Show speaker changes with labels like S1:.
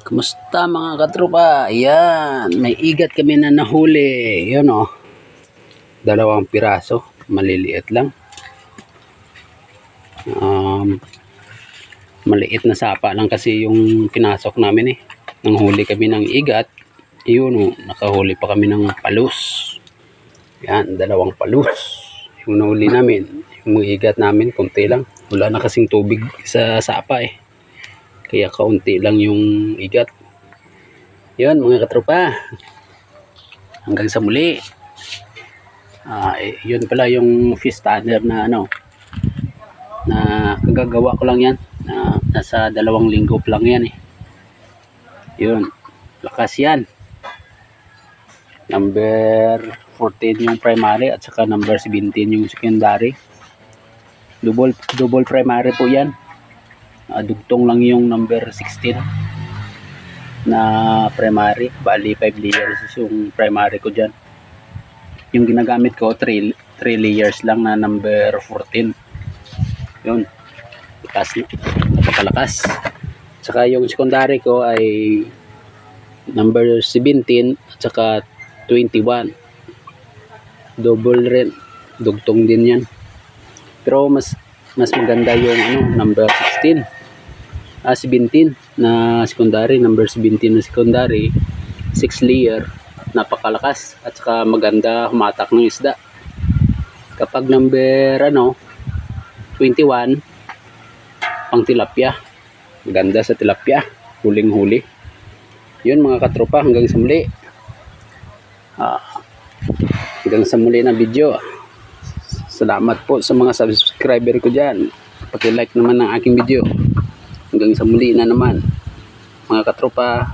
S1: Kumusta mga katropa? Ayan, may igat kami na nahuli. Yun o. 2 piraso. Maliliit lang. Maliit na sapa lang kasi yung pinasok namin eh. Nanghuli kami ng igat. Yun o, nakahuli pa kami ng palus. Yan, 2 palus. Yung nahuli namin. Yung igat namin, konti lang. Wala na kasing tubig sa sapa eh. Kaya kaunti lang yung igat. Yun mga katropa. Hanggang sa muli. Yun pala yung fish tanner na ano. Na kagagawa ko lang yan. Nasa 2 linggo pa lang yan eh. Yun. Lakas yan. Number 14 yung primary at saka number 17 yung secondary. Double primary po yan. Dugtong lang yung number 16 na primary. Bali 5 layers yung primary ko dyan. Yung ginagamit ko 3 layers lang na number 14. Yun. Napakalakas. Saka yung secondary ko ay number 17 at saka 21. Double rin. Dugtong din yan. Pero mas maganda yung number 16. 17 na secondary. Number 17 na secondary. 6 layer. Napakalakas. At saka maganda humatak ng isda. Kapag number 21 pang tilapia. Maganda sa tilapia. Huling-huli. Yun mga katropa, hanggang sa muli. Hanggang sa muli na video. Salamat po sa mga subscriber ko dyan. Paki-like naman ang aking video. Hanggang sa muli na naman mga katropa.